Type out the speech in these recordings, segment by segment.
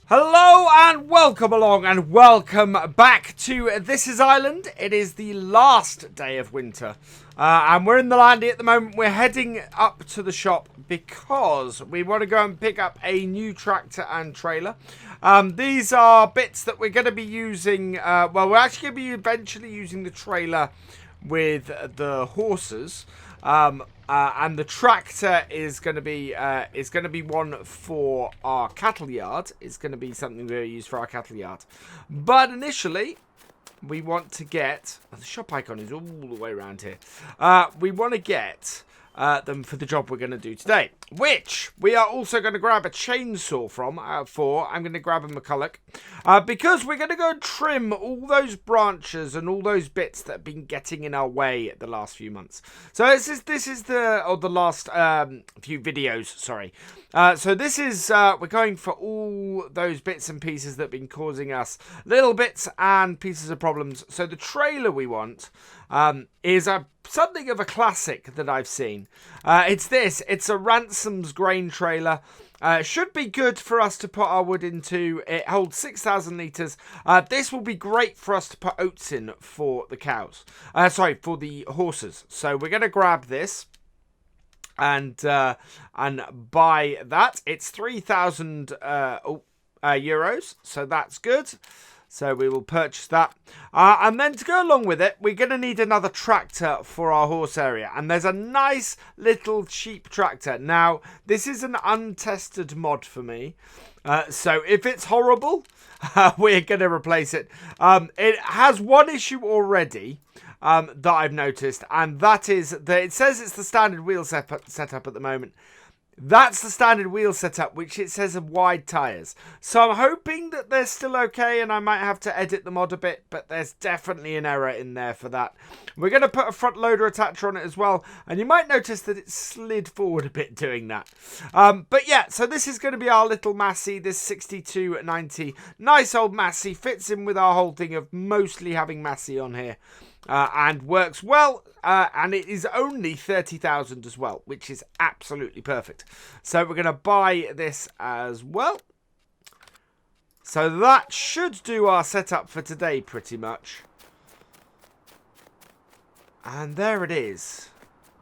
Hello and welcome along and welcome back to This Is Ireland. It is the last day of winter and we're in the landy at the moment. We're heading up to the shop because we want to go and pick up a new tractor and trailer. These are bits that we're going to be using, well, we're actually going to be eventually using the trailer with the horses. And the tractor is going to be one for our cattle yard. It's going to be something we're use for our cattle yard. But initially, we want to get the shop icon is all the way around here. We want to get them for the job we're going to do today, which we are also going to grab a chainsaw from. I'm going to grab a McCulloch because we're going to go and trim all those branches and all those bits that have been getting in our way the last few months. So this is the last few videos. Sorry. So this is we're going for all those bits and pieces that have been causing us little bits and pieces of problems. So the trailer we want is something of a classic that I've seen. It's a Ransom's grain trailer. Should be good for us to put our wood into. It holds 6,000 litres. This will be great for us to put oats in for the cows. For the horses. So we're going to grab this and buy that. It's 3,000 euros. So that's good. So we will purchase that. And then to go along with it, we're going to need another tractor for our horse area. And there's a nice little cheap tractor. Now, this is an untested mod for me. So if it's horrible, we're going to replace it. It has one issue already that I've noticed. And that is that it says it's the standard wheel setup at the moment. That's the standard wheel setup, which it says are wide tyres. So I'm hoping that they're still okay, and I might have to edit the mod a bit, but there's definitely an error in there for that. We're going to put a front loader attacher on it as well, and you might notice that it slid forward a bit doing that. But yeah, so this is going to be our little Massey, this 6290. Nice old Massey, fits in with our whole thing of mostly having Massey on here. And works well, and it is only 30,000 as well, which is absolutely perfect. So we're going to buy this as well. So that should do our setup for today pretty much. And there it is.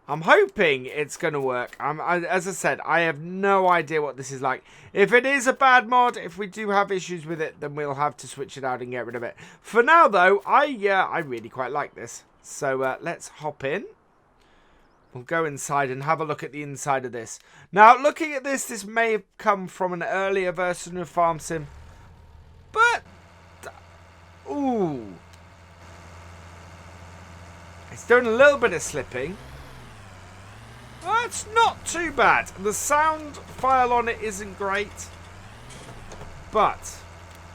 I'm hoping it's going to work. As I said, I have no idea what this is like. If it is a bad mod, if we do have issues with it, then we'll have to switch it out and get rid of it. For now, though, I really quite like this. So let's hop in. We'll go inside and have a look at the inside of this. Now, looking at this, this may have come from an earlier version of Farm Sim. But, ooh. It's doing a little bit of slipping. It's not too bad. The sound file on it isn't great, but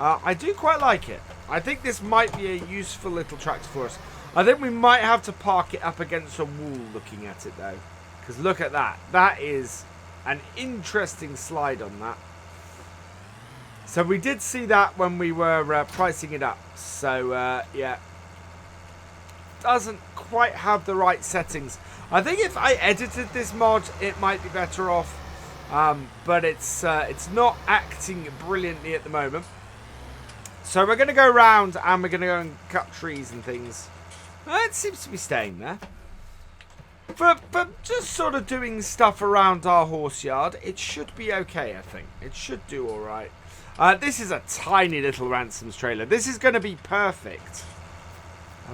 I do quite like it. I think this might be a useful little tractor for us. I think we might have to park it up against a wall looking at it though, because look at that. That is an interesting slide on that. So we did see that when we were pricing it up. So yeah, doesn't quite have the right settings. I think if I edited this mod, it might be better off, but it's not acting brilliantly at the moment. So we're going to go around and we're going to go and cut trees and things. It seems to be staying there. But just sort of doing stuff around our horse yard, it should be okay, I think. It should do all right. This is a tiny little Ransom's trailer. This is going to be perfect.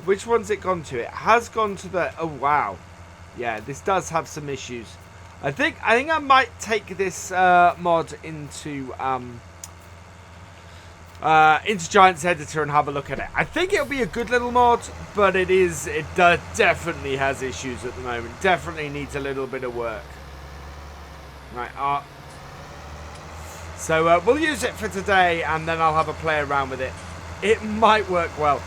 Which one's it gone to? It has gone to the... Oh, wow. Yeah, this does have some issues. I think I might take this mod into Giants Editor and have a look at it. I think it'll be a good little mod, but it definitely has issues at the moment. Definitely needs a little bit of work. Right, so we'll use it for today, and then I'll have a play around with it. It might work well.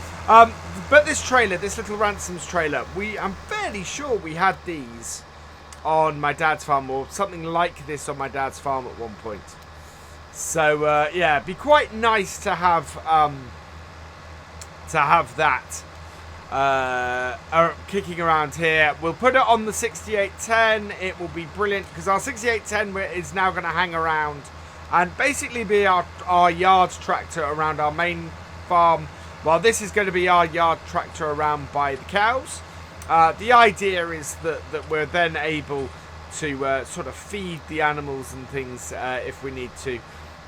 But this trailer, this little Ransom's trailer, I'm fairly sure we had these on my dad's farm, or something like this on my dad's farm at one point. So yeah, it'd be quite nice to have that kicking around here. We'll put it on the 6810. It will be brilliant because our 6810 is now going to hang around and basically be our yard tractor around our main farm, while this is going to be our yard tractor around by the cows. The idea is that we're then able to sort of feed the animals and things if we need to.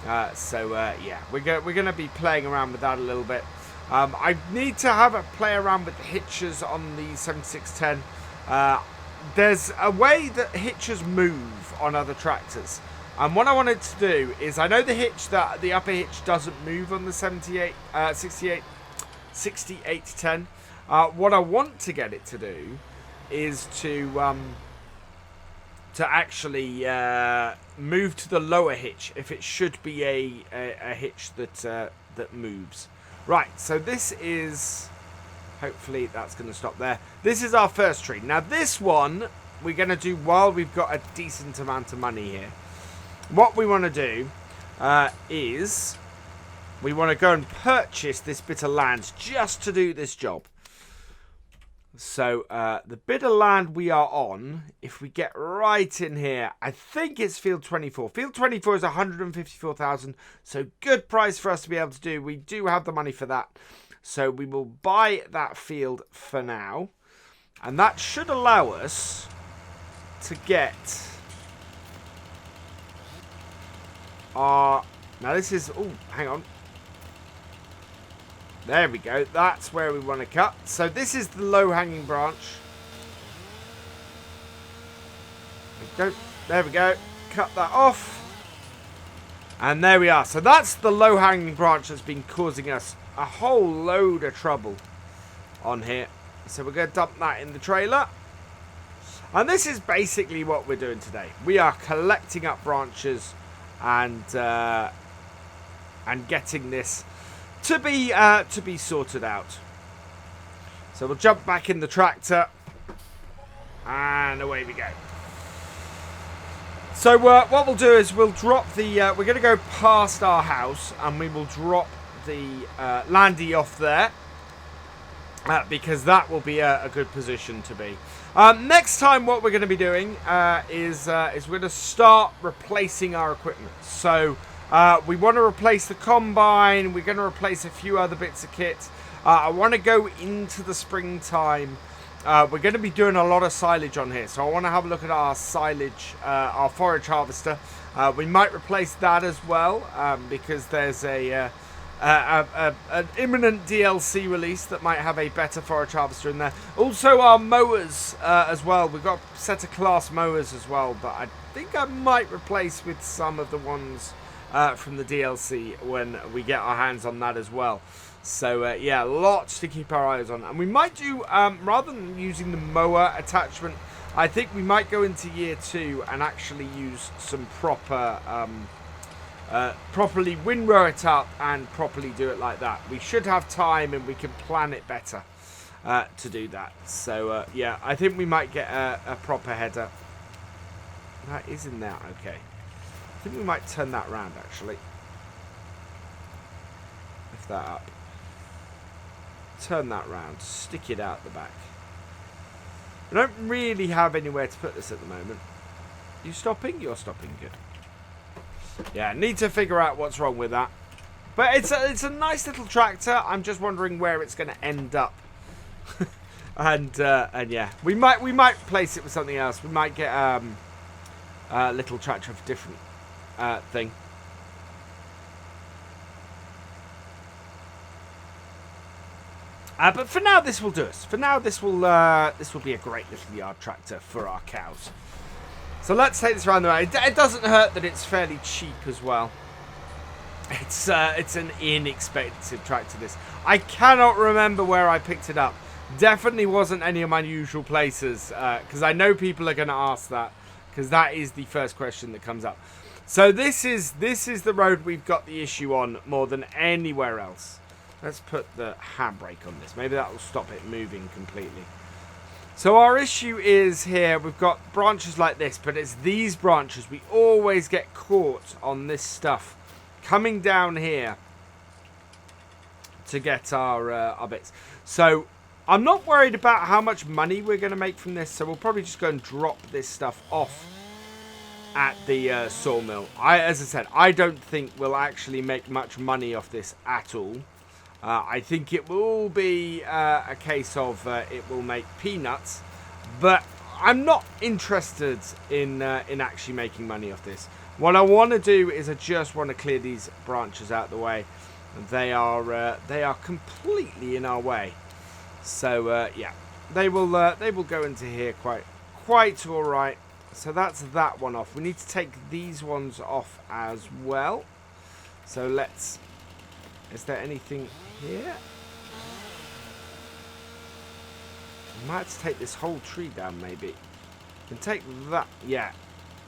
Yeah, we're going to be playing around with that a little bit. I need to have a play around with the hitches on the 7610. There's a way that hitches move on other tractors. And what I wanted to do is, I know the upper hitch doesn't move on the 6810. What I want to get it to do is to actually move to the lower hitch if it should be a hitch that moves. Right, so this is, hopefully that's going to stop there. This is our first tree. Now this one we're going to do while we've got a decent amount of money here. What we want to do is we want to go and purchase this bit of land just to do this job. So the bit of land we are on, if we get right in here, I think it's field 24. Field 24 is 154,000, so good price for us to be able to do. We do have the money for that. So we will buy that field for now. And that should allow us to get our... Now this is... Oh, hang on. There we go. That's where we want to cut. So this is the low-hanging branch. There we go. Cut that off. And there we are. So that's the low-hanging branch that's been causing us a whole load of trouble on here. So we're going to dump that in the trailer. And this is basically what we're doing today. We are collecting up branches and getting this to be sorted out. So we'll jump back in the tractor and away we go. So what we'll do is we'll drop the we're going to go past our house and we will drop the landy off there because that will be a good position to be. Next time what we're going to be doing is we're going to start replacing our equipment. So we want to replace the combine. We're going to replace a few other bits of kit. I want to go into the springtime. We're going to be doing a lot of silage on here. So I want to have a look at our silage, our forage harvester. We might replace that as well because there's an imminent DLC release that might have a better forage harvester in there. Also our mowers as well. We've got a set of class mowers as well. But I think I might replace with some of the ones from the DLC when we get our hands on that as well. So yeah, lots to keep our eyes on. And we might do, rather than using the mower attachment, I think we might go into year 2 and actually use some proper, properly windrow it up and properly do it like that. We should have time and we can plan it better to do that. So yeah, I think we might get a proper header. That is in there, okay. I think we might turn that round actually. Lift that up. Turn that round. Stick it out the back. We don't really have anywhere to put this at the moment. You stopping? You're stopping. Good. Yeah, need to figure out what's wrong with that. But it's a nice little tractor. I'm just wondering where it's going to end up. and yeah, we might place it with something else. We might get a little tractor of a different thing. But for now, this will do us. For now, this will be a great little yard tractor for our cows. So let's take this around the way. It doesn't hurt that it's fairly cheap as well. It's an inexpensive tractor. This I cannot remember where I picked it up. Definitely wasn't any of my usual places because I know people are going to ask that because that is the first question that comes up. So this is the road we've got the issue on more than anywhere else. Let's put the handbrake on this. Maybe that will stop it moving completely. So our issue is here. We've got branches like this, but it's these branches. We always get caught on this stuff coming down here to get our bits. So I'm not worried about how much money we're going to make from this. So we'll probably just go and drop this stuff off at the sawmill. As I said, I don't think we'll actually make much money off this at all. I think it will be a case of it will make peanuts, but I'm not interested in actually making money off this. What I want to do is I just want to clear these branches out of the way. They are completely in our way. So yeah, they will go into here quite all right. So that's that one off. We need to take these ones off as well. So let's. Is there anything here? We might have to take this whole tree down, maybe. We can take that. Yeah.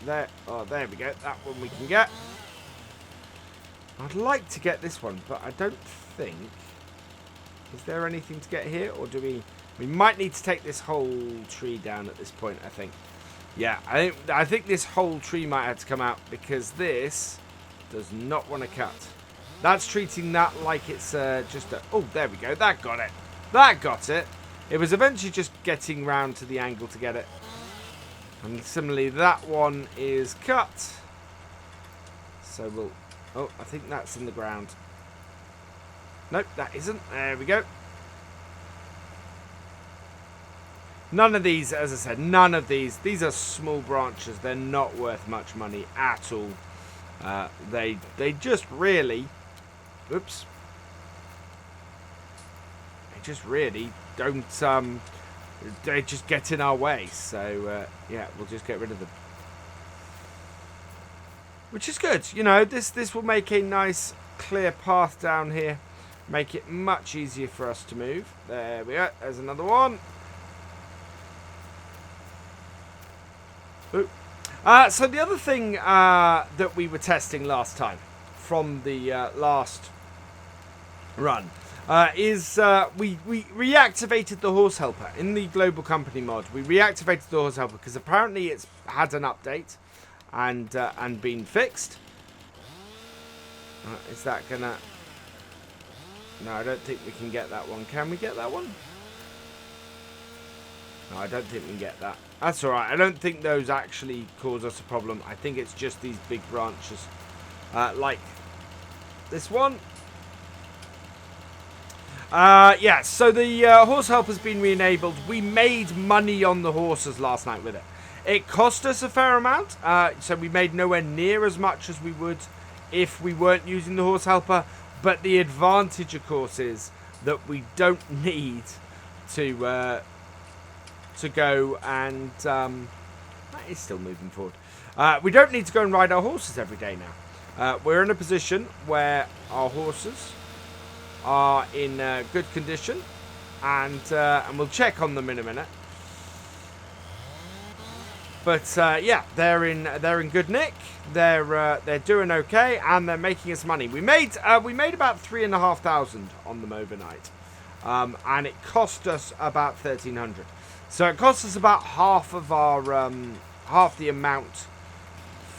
There. Oh, there we go. That one we can get. I'd like to get this one, but I don't think. Is there anything to get here, or do we? We might need to take this whole tree down at this point. I think. Yeah, I think this whole tree might have to come out because this does not want to cut. That's treating that like it's just a... Oh, there we go. That got it. That got it. It was eventually just getting round to the angle to get it. And similarly, that one is cut. So we'll... Oh, I think that's in the ground. Nope, that isn't. There we go. None of these, as I said, none of these are small branches. They're not worth much money at all. They just really... Oops. They just really don't... they just get in our way. So, yeah, we'll just get rid of them. Which is good. You know, this will make a nice, clear path down here. Make it much easier for us to move. There we go. There's another one. So the other thing that we were testing last time from the last run is we reactivated the horse helper in the global company mod. We reactivated the horse helper because apparently it's had an update and been fixed. Is that gonna? No, I don't think we can get that one. Can we get that one? No, I don't think we can get that. That's alright. I don't think those actually cause us a problem. I think it's just these big branches. Like this one. Yeah, so the horse helper's been re-enabled. We made money on the horses last night with it. It cost us a fair amount. So we made nowhere near as much as we would if we weren't using the horse helper. But the advantage, of course, is that we don't need to go and... that is still moving forward. We don't need to go and ride our horses every day now. We're in a position where our horses are in good condition. And we'll check on them in a minute. But yeah, they're in good nick. They're doing okay, and they're making us money. We made about 3,500 on them overnight, and it cost us about 1,300. So it cost us about half of our half the amount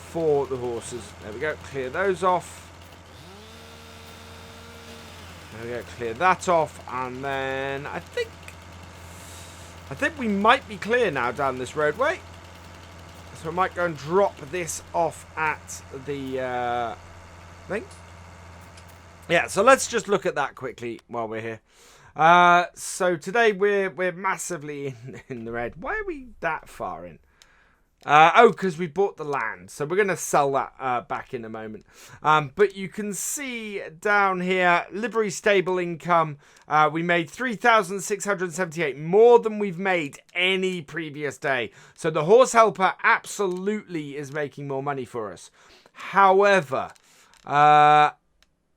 for the horses. There we go. Clear those off. There we go. Clear that off, and then I think we might be clear now down this roadway. So I might go and drop this off at the thing. Yeah, so let's just look at that quickly while we're here. So today we're massively in the red. Why are we that far in? Oh, because we bought the land. So we're going to sell that back in a moment. But you can see down here, livery stable income. We made 3,678, more than we've made any previous day. So the horse helper absolutely is making more money for us. However,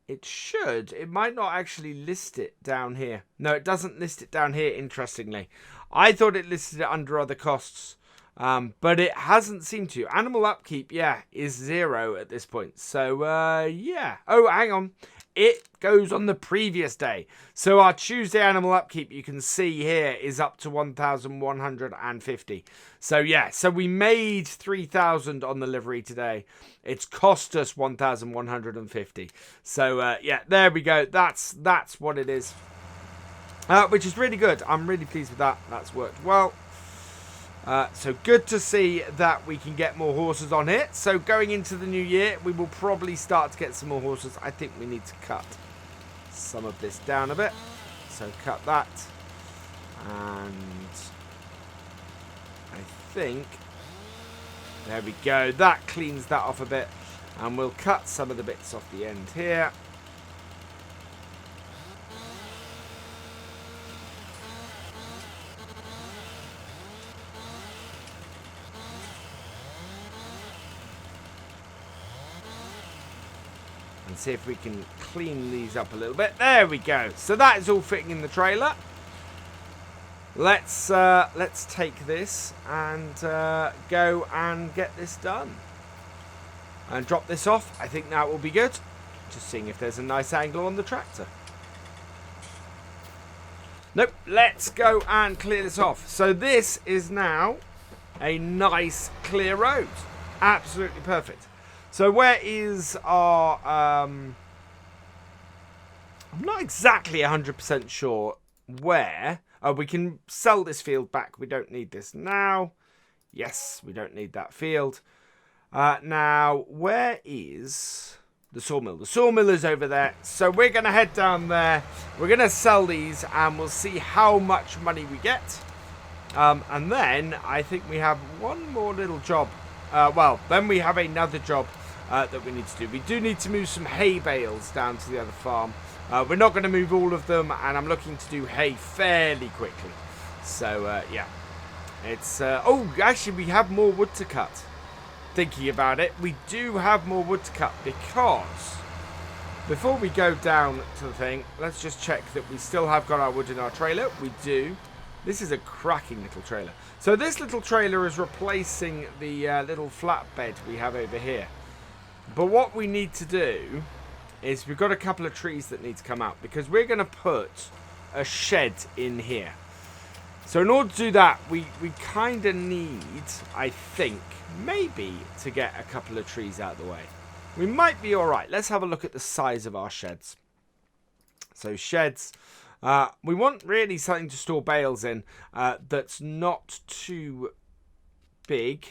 it might not actually list it down here. No, it doesn't list it down here, interestingly. I thought it listed it under other costs. But it hasn't seemed to. Animal upkeep, yeah, is 0 at this point. So, yeah. Oh, hang on. It goes on the previous day. So our Tuesday animal upkeep, you can see here, is up to 1,150. So, yeah. So we made 3,000 on the livery today. It's cost us 1,150. So, yeah, there we go. That's what it is. Which is really good. I'm really pleased with that. That's worked well. So good to see that we can get more horses on here. So going into the new year, we will probably start to get some more horses. I think we need to cut some of this down a bit. So cut that. And I think, there we go. That cleans that off a bit. And we'll cut some of the bits off the end here. And see if we can clean these up a little bit. There we go. So that is all fitting in the trailer. Let's take this and go and get this done. And drop this off. I think that will be good. Just seeing if there's a nice angle on the tractor. Nope. Let's go and clear this off. So this is now a nice clear road. Absolutely perfect. So where is our... I'm not exactly 100% sure where. We can sell this field back. We don't need this now. Yes, we don't need that field. Now, where is the sawmill? The sawmill is over there. So we're going to head down there. We're going to sell these and we'll see how much money we get. And then I think we have one more little job. Well, then we have another job that we need to do. We do need to move some hay bales down to the other farm. We're not going to move all of them, and I'm looking to do hay fairly quickly. So, yeah. It's... oh, actually, we have more wood to cut. Thinking about it, we do have more wood to cut because... Before we go down to the thing, let's just check that we still have got our wood in our trailer. We do. This is a cracking little trailer. So this little trailer is replacing the little flatbed we have over here. But what we need to do is we've got a couple of trees that need to come out because we're going to put a shed in here. So in order to do that, we kind of need, I think, maybe to get a couple of trees out of the way. We might be all right. Let's have a look at the size of our sheds. So sheds, we want really something to store bales in that's not too big.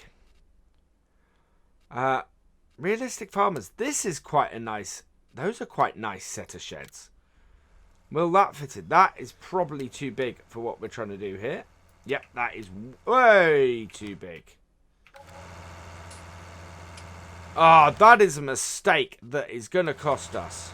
Realistic farmers. This is quite a nice... Those are quite nice set of sheds. Will that fit in? That is probably too big for what we're trying to do here. Yep, that is way too big. Ah, that is a mistake that is going to cost us.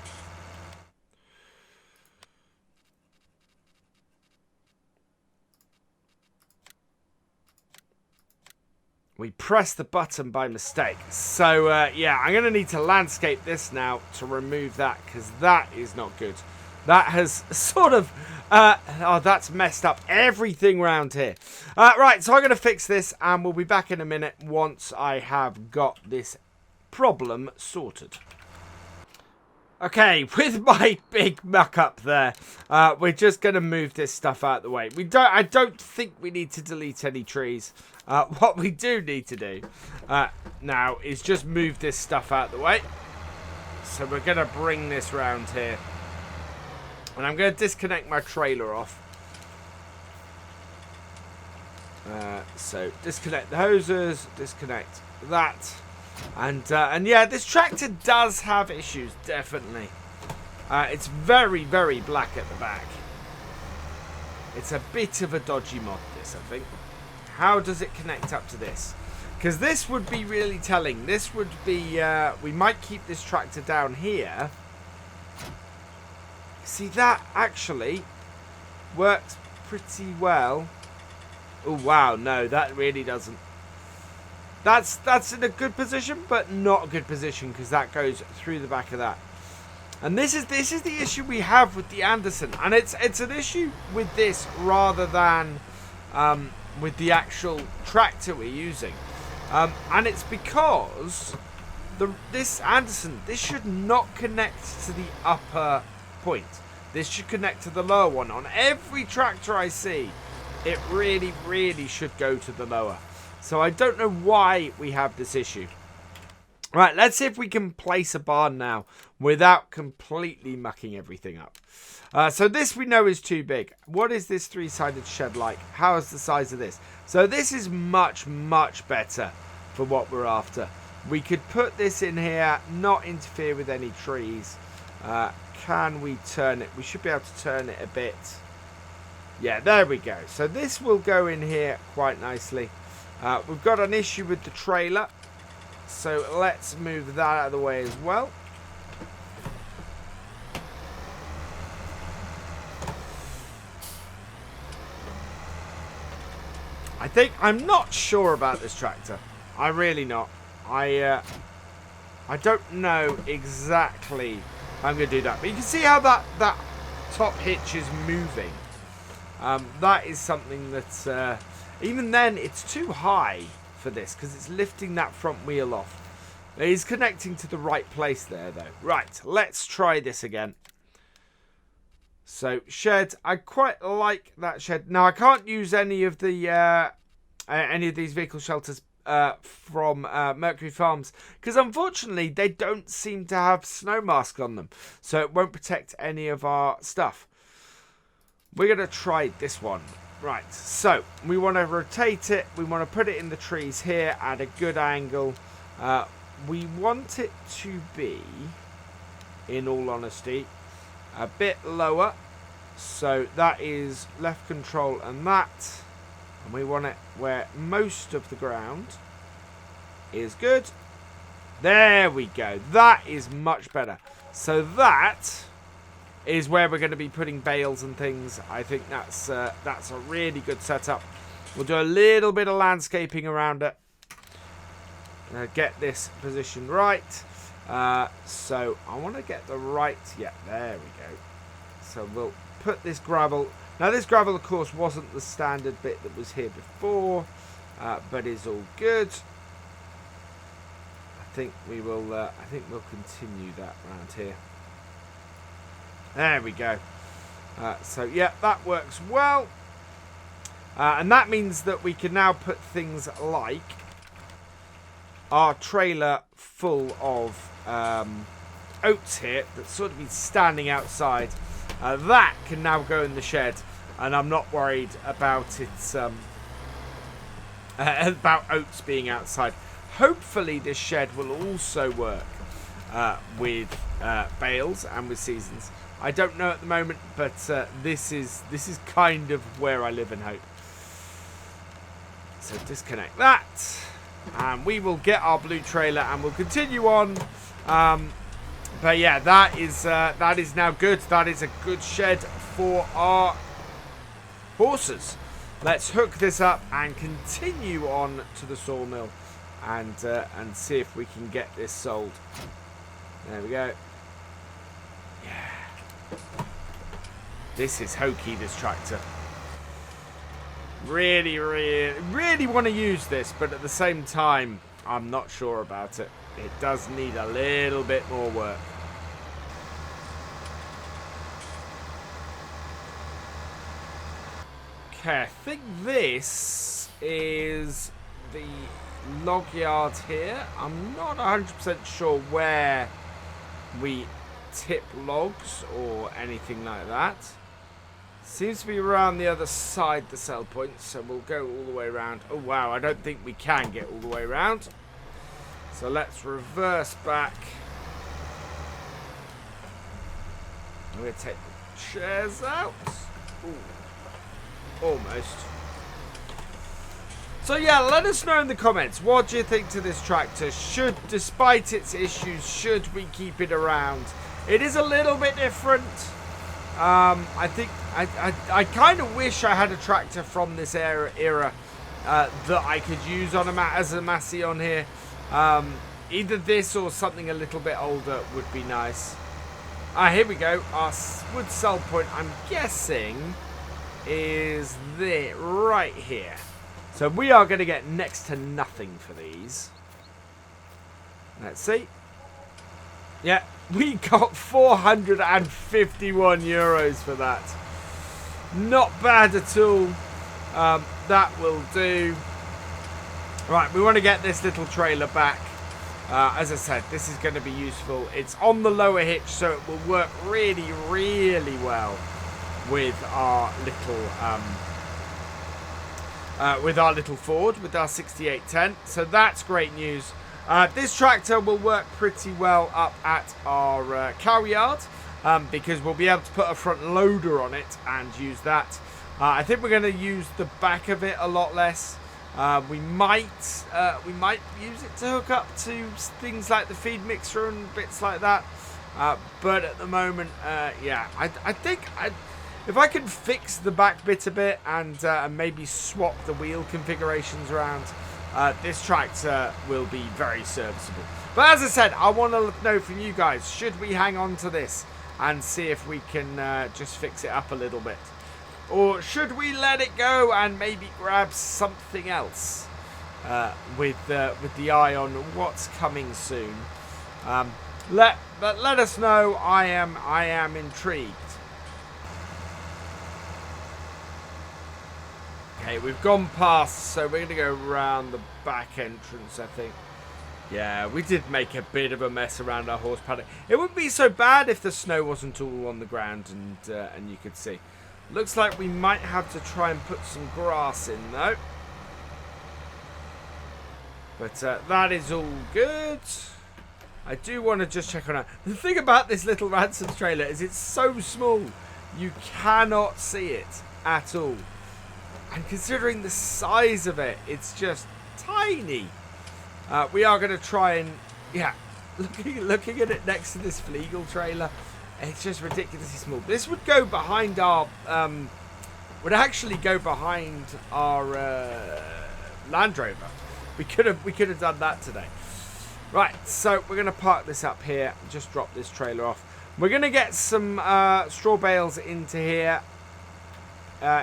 We pressed the button by mistake. So, yeah, I'm going to need to landscape this now to remove that because that is not good. That has sort of... oh, that's messed up everything around here. Right, so I'm going to fix this and we'll be back in a minute once I have got this problem sorted. Okay, with my big muck up there, we're just going to move this stuff out of the way. I don't think we need to delete any trees. What we do need to do now is just move this stuff out of the way. So we're going to bring this round here. And I'm going to disconnect my trailer off. So disconnect the hoses, disconnect that. And yeah, this tractor does have issues, definitely. It's very, very black at the back. It's a bit of a dodgy mod, this, I think. How does it connect up to this? Because this would be really telling. This would be... we might keep this tractor down here. See, that actually works pretty well. Oh, wow. No, that really doesn't. That's in a good position, but not a good position because that goes through the back of that. And this is the issue we have with the Andersen, and it's an issue with this rather than with the actual tractor we're using. And it's because this Andersen, this should not connect to the upper point. This should connect to the lower one. On every tractor I see, it really, really should go to the lower. So I don't know why we have this issue. Right, let's see if we can place a barn now without completely mucking everything up. So this we know is too big. What is this three-sided shed like? How is the size of this? So this is much, much better for what we're after. We could put this in here, not interfere with any trees. Can we turn it? We should be able to turn it a bit. Yeah, there we go. So this will go in here quite nicely. We've got an issue with the trailer. So let's move that out of the way as well. I'm not sure about this tractor. I'm really not. I don't know exactly how I'm going to do that. But you can see how that top hitch is moving. That is something that, even then, it's too high for this because it's lifting that front wheel off. It is connecting to the right place there, though. Right, let's try this again. So, shed. I quite like that shed. Now, I can't use any of the any of these vehicle shelters from Mercury Farms because, unfortunately, they don't seem to have snow mask on them. So, it won't protect any of our stuff. We're going to try this one. Right, so we want to rotate it. We want to put it in the trees here at a good angle. We want it to be, in all honesty, a bit lower. So that is left control and that. And we want it where most of the ground is good. There we go. That is much better. So that is where we're going to be putting bales and things. I think that's a really good setup. We'll do a little bit of landscaping around it. Get this position right. So I want to get the right... Yeah, there we go. So we'll put this gravel... Now this gravel, of course, wasn't the standard bit that was here before. But is all good. I think we will... I think we'll continue that around here. There we go. So, yeah, that works well. And that means that we can now put things like our trailer full of oats here that's sort of been standing outside. That can now go in the shed. And I'm not worried about its about oats being outside. Hopefully this shed will also work with bales and with seasons. I don't know at the moment, but this is kind of where I live and hope. So disconnect that, and we will get our blue trailer, and we'll continue on. But yeah, that is now good. That is a good shed for our horses. Let's hook this up and continue on to the sawmill, and see if we can get this sold. There we go. This is hokey, this tractor. Really, really, really want to use this, but at the same time, I'm not sure about it. It does need a little bit more work. Okay, I think this is the log yard here. I'm not 100% sure where we tip logs or anything like that. Seems to be around the other side, the sell point, so we'll go all the way around. Oh wow, I don't think we can get all the way around. So let's reverse back. I'm going to take the chairs out. Ooh, almost. So yeah, let us know in the comments, what do you think to this tractor? Despite its issues, should we keep it around? It is a little bit different. I think I kind of wish I had a tractor from this era that I could use on as a Massey on here. Either this or something a little bit older would be nice. Here we go. Our wood sell point, I'm guessing, is there right here. So we are going to get next to nothing for these. Let's see. Yeah, we got 451 euros for that. Not bad at all. That will do. Right, we want to get this little trailer back. As I said, this is going to be useful. It's on the lower hitch, so it will work really, really well with our little Ford, with our 6810. So that's great news. This tractor will work pretty well up at our cow yard, because we'll be able to put a front loader on it and use that. I think we're going to use the back of it a lot less. We might use it to hook up to things like the feed mixer and bits like that. But at the moment, yeah, I think if I can fix the back bit a bit and maybe swap the wheel configurations around, this tractor will be very serviceable. But as I said, I want to know from you guys, should we hang on to this and see if we can just fix it up a little bit? Or should we let it go and maybe grab something else with the eye on what's coming soon? But let us know. I am intrigued. Okay, we've gone past, so we're going to go around the back entrance, I think. Yeah, we did make a bit of a mess around our horse paddock. It wouldn't be so bad if the snow wasn't all on the ground and you could see. Looks like we might have to try and put some grass in, though. But that is all good. I do want to just check on it. The thing about this little ransom trailer is it's so small. You cannot see it at all. And considering the size of it, it's just tiny. We are going to try and... Yeah, looking at it next to this Flegel trailer... It's just ridiculously small. This would go behind our, would actually go behind our Land Rover. We could have done that today. Right, so we're going to park this up here. Just drop this trailer off. We're going to get some straw bales into here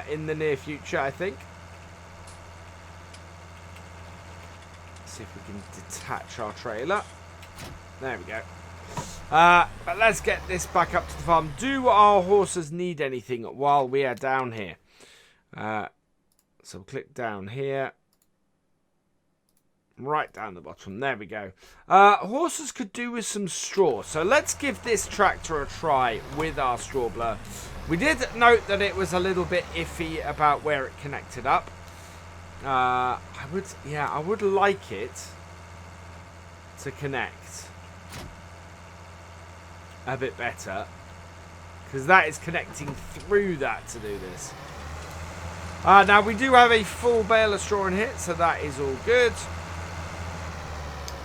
in the near future, I think. Let's see if we can detach our trailer. There we go. But let's get this back up to the farm. Do our horses need anything while we are down here? So click down here. Right down the bottom. There we go. Horses could do with some straw. So let's give this tractor a try with our straw blower. We did note that it was a little bit iffy about where it connected up. I would like it to connect a bit better, because that is connecting through that to do this. Now we do have a full bale of straw in here, so that is all good.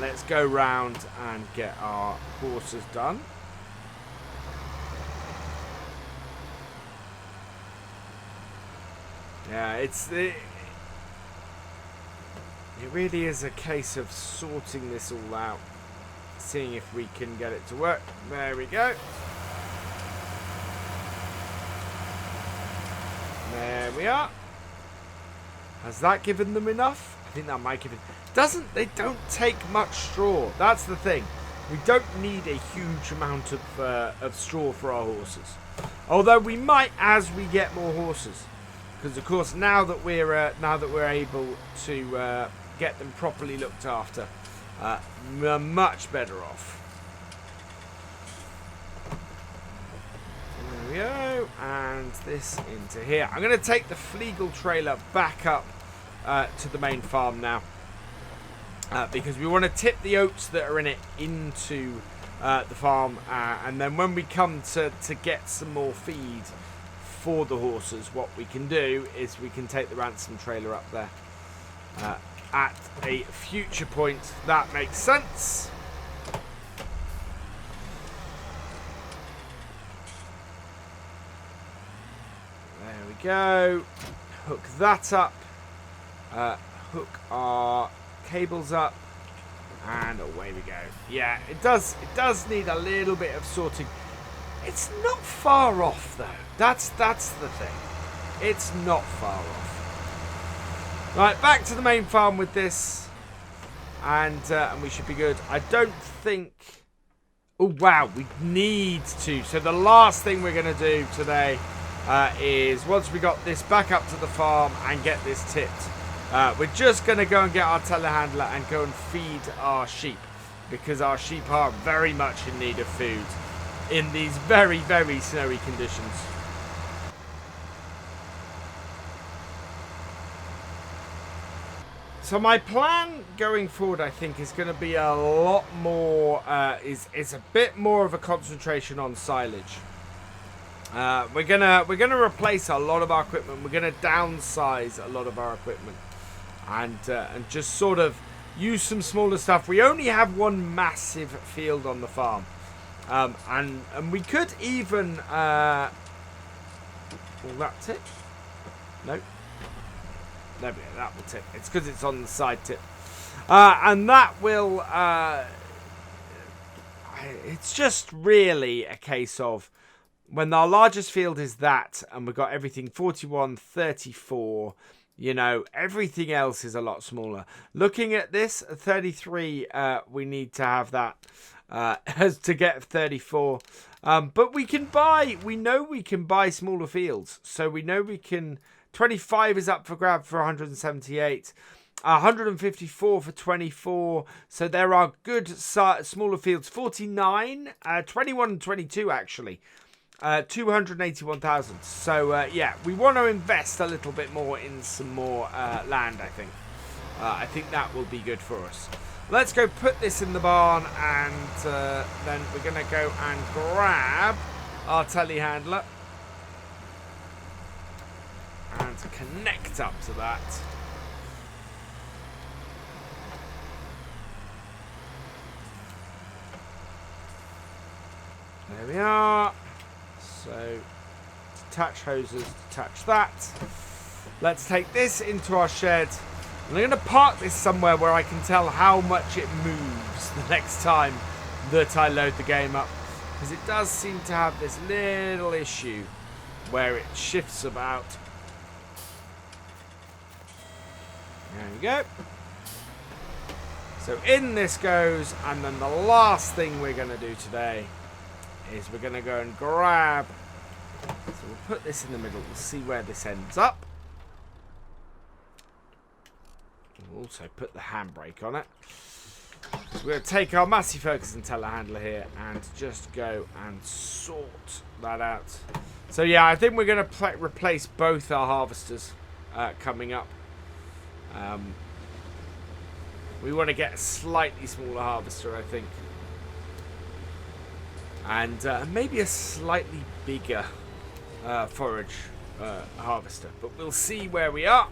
Let's go round and get our horses done. Yeah, it really is a case of sorting this all out. Seeing if we can get it to work. There we go. There we are. Has that given them enough? I think that might give it. They don't take much straw. That's the thing. We don't need a huge amount of straw for our horses. Although we might as we get more horses, because of course now that we're able to get them properly looked after. We're much better off. There we go. And this into here. I'm going to take the Flegel trailer back up to the main farm now. Because we want to tip the oats that are in it into the farm. And then when we come to get some more feed for the horses, what we can do is we can take the ransom trailer up there. At a future point. That makes sense. There we go. Hook that up. Hook our cables up. And away we go. Yeah, it does need a little bit of sorting. It's not far off though. That's the thing. It's not far off. Right, back to the main farm with this, and we should be good. I don't think... Oh, wow, we need to. So the last thing we're going to do today is, once we got this back up to the farm and get this tipped, we're just going to go and get our telehandler and go and feed our sheep. because our sheep are very much in need of food in these very, very snowy conditions. So my plan going forward, I think, is going to be a lot more, is a bit more of a concentration on silage. We're gonna replace a lot of our equipment. We're gonna downsize a lot of our equipment, and just sort of use some smaller stuff. We only have one massive field on the farm, and we could even will that tip? No. There we go, that will tip. It's because it's on the side tip. And that will... it's just really a case of when our largest field is that, and we've got everything 41, 34, you know, everything else is a lot smaller. Looking at this, 33, we need to have that to get 34. But we can buy, we know we can buy smaller fields. So we know we can... 25 is up for grab for 178. 154 for 24. So there are good smaller fields. 49, 21 and 22 actually. 281,000. So yeah, we want to invest a little bit more in some more land, I think. I think that will be good for us. Let's go put this in the barn, and then we're going to go and grab our telehandler and connect up to that. There we are. So detach hoses, detach that. Let's take this into our shed. And I'm going to park this somewhere where I can tell how much it moves the next time that I load the game up, because it does seem to have this little issue where it shifts about. There we go. So in this goes, and then the last thing we're going to do today is we're going to go and grab. So we'll put this in the middle. We'll see where this ends up. We'll also put the handbrake on it. So we're going to take our Massey Ferguson telehandler here and just go and sort that out. So yeah, I think we're going to replace both our harvesters coming up. We want to get a slightly smaller harvester, I think, and maybe a slightly bigger forage harvester, but we'll see where we are.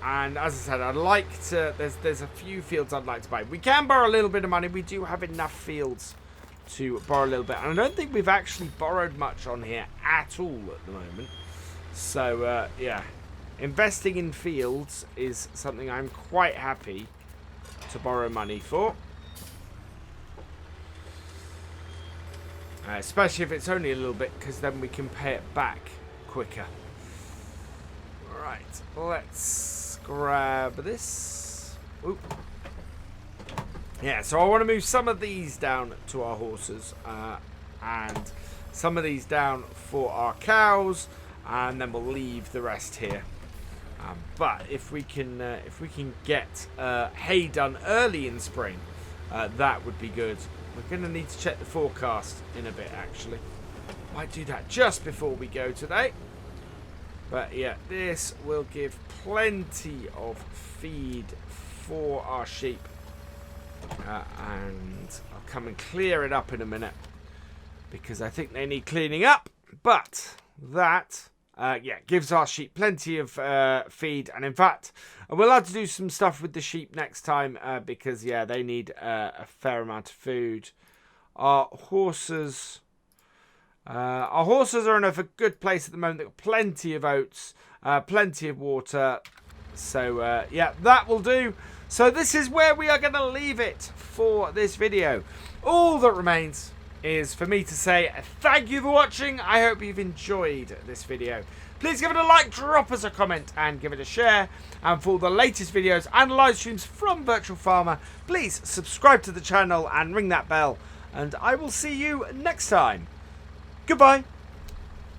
And as I said, I'd like to, there's a few fields I'd like to buy. We can borrow a little bit of money. We do have enough fields to borrow a little bit, and I don't think we've actually borrowed much on here at all at the moment. So yeah, investing in fields is something I'm quite happy to borrow money for. Especially if it's only a little bit, because then we can pay it back quicker. Right, let's grab this. Oop. Yeah, so I want to move some of these down to our horses, and some of these down for our cows, and then we'll leave the rest here. But if we can get hay done early in spring, that would be good. We're going to need to check the forecast in a bit, actually. Might do that just before we go today. But yeah, this will give plenty of feed for our sheep. And I'll come and clear it up in a minute, because I think they need cleaning up. But that... yeah, gives our sheep plenty of feed, and in fact, we'll have to do some stuff with the sheep next time, because yeah, they need a fair amount of food. Our horses are in a good place at the moment. They've got plenty of oats, plenty of water. So yeah, that will do. So this is where we are going to leave it for this video. All that remains is for me to say thank you for watching. I hope you've enjoyed this video. Please give it a like, drop us a comment, and give it a share. And for the latest videos and live streams from Virtual Farmer, please subscribe to the channel and ring that bell. And I will see you next time. Goodbye.